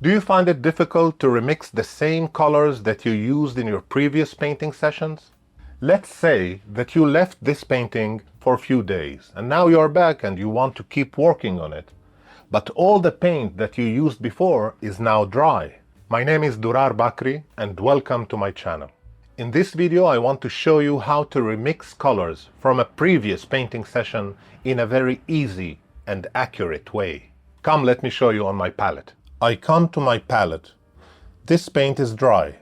Do you find it difficult to remix the same colors that you used in your previous painting sessions? Let's say that you left this painting for a few days and now you're back and you want to keep working on it, but all the paint that you used before is now dry. My name is Durar Bakri and welcome to my channel. In this video I want to show you how to remix colors from a previous painting session in a very easy and accurate way. Come, let me show you on my palette. I come to my palette. This paint is dry.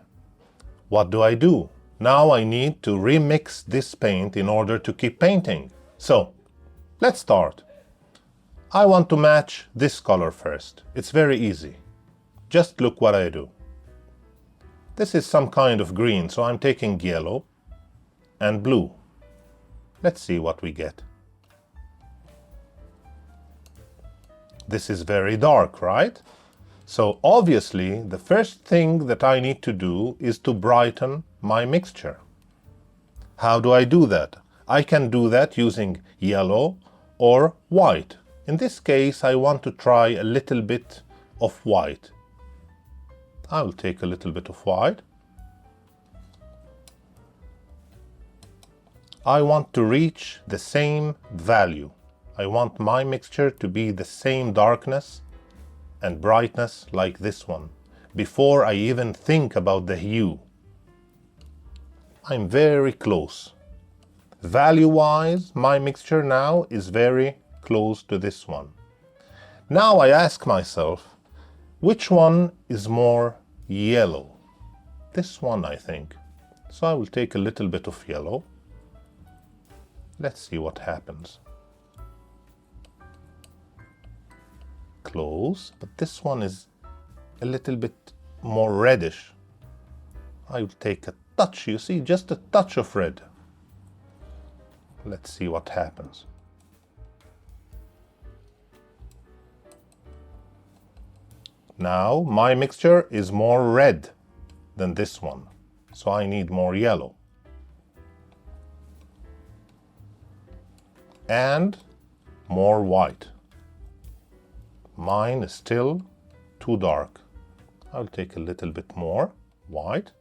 What do? Now I need to remix this paint in order to keep painting. So, let's start. I want to match this color first. It's very easy. Just look what I do. This is some kind of green, so I'm taking yellow and blue. Let's see what we get. This is very dark, right? So obviously, the first thing that I need to do is to brighten my mixture. How do I do that? I can do that using yellow or white. In this case, I want to try a little bit of white. I will take a little bit of white. I want to reach the same value. I want my mixture to be the same darkness and brightness like this one, before I even think about the hue. I'm very close. Value-wise, my mixture now is very close to this one. Now I ask myself, which one is more yellow? This one, I think. So I will take a little bit of yellow. Let's see what happens. Close, but this one is a little bit more reddish. I will take a touch, you see, just a touch of red. Let's see what happens. Now my mixture is more red than this one, so I need more yellow. And more white. Mine is still too dark. I'll take a little bit more white.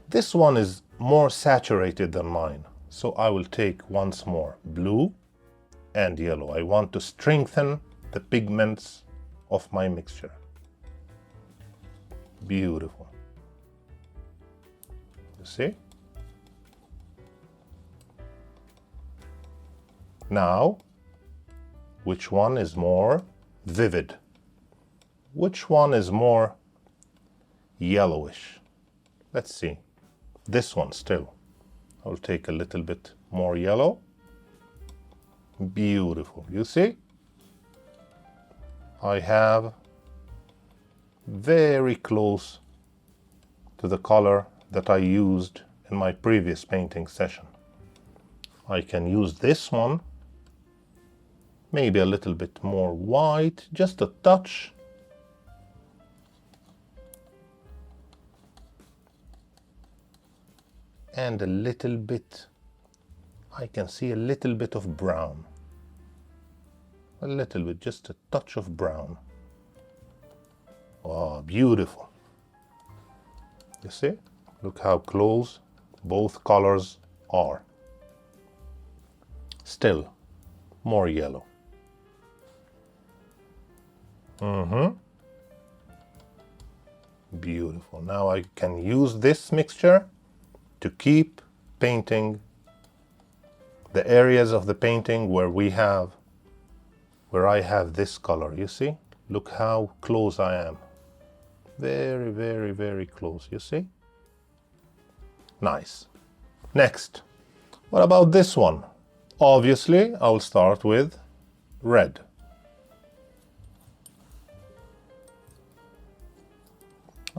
This one is more saturated than mine, so I will take once more blue and yellow. I want to strengthen the pigments of my mixture. Beautiful. You see? Now, which one is more vivid? Which one is more yellowish? Let's see. This one still. I'll take a little bit more yellow. Beautiful. You see? I have very close to the color that I used in my previous painting session. I can use this one, maybe a little bit more white, just a touch. And a little bit, I can see a little bit of brown. A little bit, just a touch of brown. Oh, beautiful. You see? Look how close both colors are. Still more yellow. Beautiful. Now I can use this mixture to keep painting the areas of the painting where I have this color. You see? Look how close I am. Very, very, very close. You see? Nice. Next, what about this one? Obviously, I'll start with red.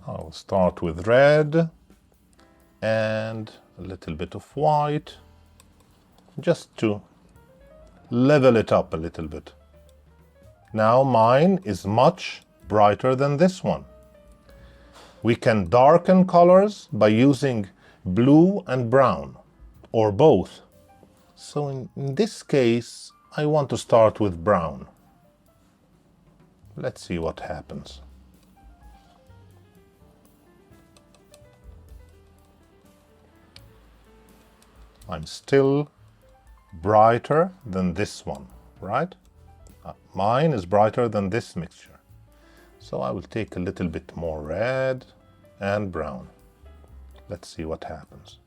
I'll start with red and a little bit of white, just to level it up a little bit. Now mine is much brighter than this one. We can darken colors by using blue and brown, or both. So in this case, I want to start with brown. Let's see what happens. I'm still brighter than this one, right? Mine is brighter than this mixture. So I will take a little bit more red and brown. Let's see what happens.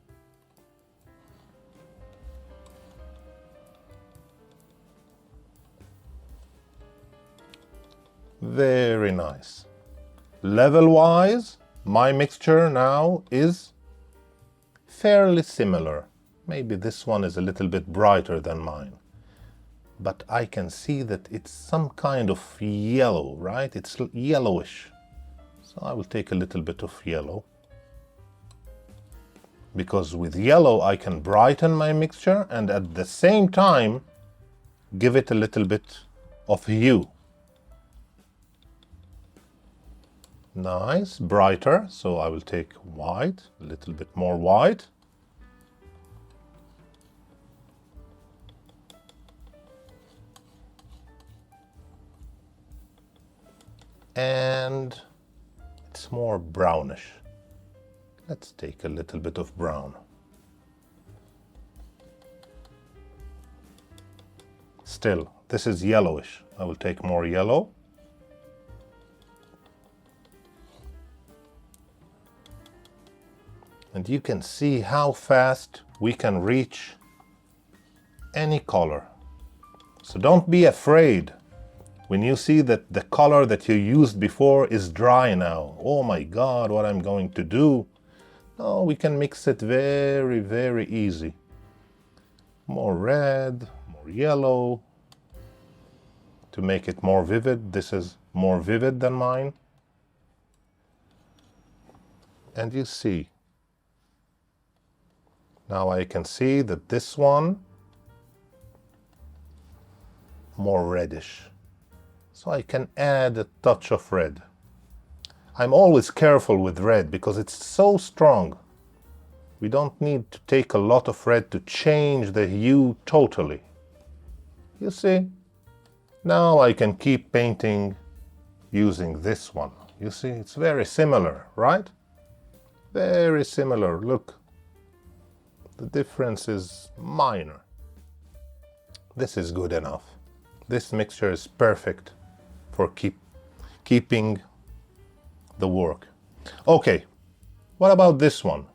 Very nice. Level-wise, my mixture now is fairly similar. Maybe this one is a little bit brighter than mine. But I can see that it's some kind of yellow, right? It's yellowish. So I will take a little bit of yellow. Because with yellow I can brighten my mixture and at the same time give it a little bit of hue. Nice, brighter. So I will take white, a little bit more white. And it's more brownish. Let's take a little bit of brown. Still, this is yellowish. I will take more yellow. And you can see how fast we can reach any color. So don't be afraid when you see that the color that you used before is dry now. Oh my God, what I'm going to do? No, we can mix it very, very easy. More red, more yellow. To make it more vivid, this is more vivid than mine. And you see, now I can see that this one more reddish. So I can add a touch of red. I'm always careful with red because it's so strong. We don't need to take a lot of red to change the hue totally. You see? Now I can keep painting using this one. You see, it's very similar, right? Very similar. Look, the difference is minor. This is good enough. This mixture is perfect for keeping the work. Okay, what about this one?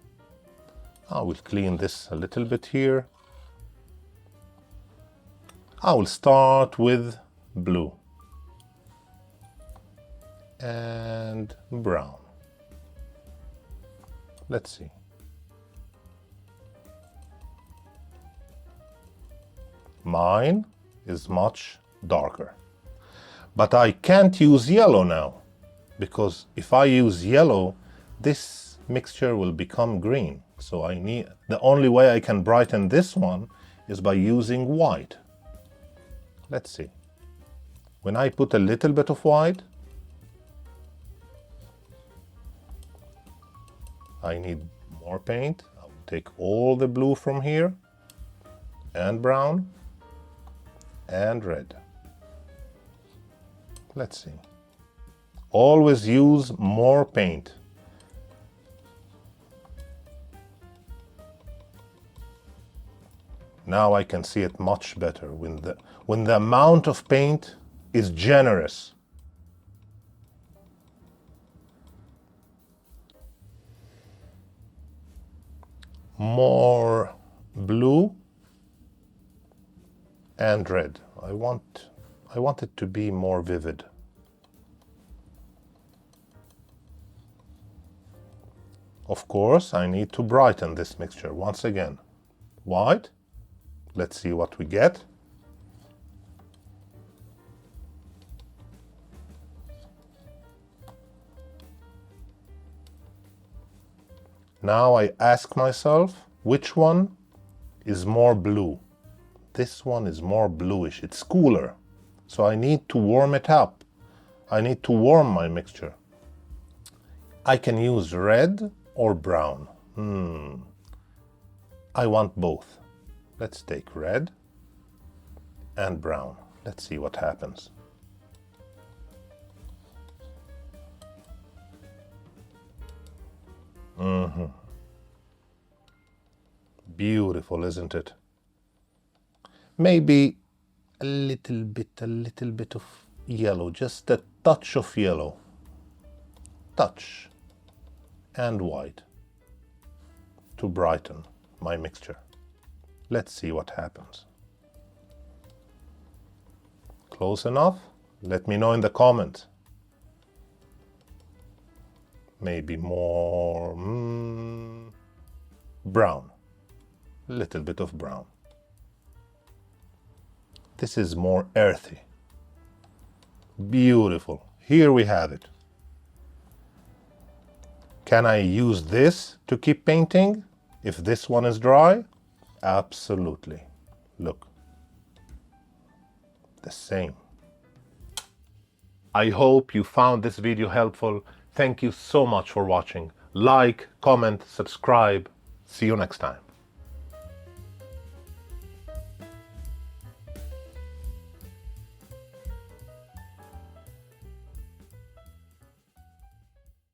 I will clean this a little bit here. I will start with blue and brown. Let's see. Mine is much darker. But I can't use yellow now, because if I use yellow, this mixture will become green. So the only way I can brighten this one is by using white. Let's see. When I put a little bit of white, I need more paint. I will take all the blue from here, and brown, and red. Let's see. Always use more paint. Now I can see it much better when the amount of paint is generous. More blue and red. I want it to be more vivid. Of course, I need to brighten this mixture once again. White. Let's see what we get. Now I ask myself, which one is more blue? This one is more bluish. It's cooler. So I need to warm it up. I need to warm my mixture. I can use red or brown. I want both. Let's take red and brown. Let's see what happens. Beautiful, isn't it? Maybe a little bit of yellow, just a touch of yellow. Touch. And white to brighten my mixture. Let's see what happens. Close enough? Let me know in the comments. Maybe more brown. A little bit of brown. This is more earthy. Beautiful. Here we have it. Can I use this to keep painting if this one is dry? Absolutely. Look. The same. I hope you found this video helpful. Thank you so much for watching. Like, comment, subscribe. See you next time.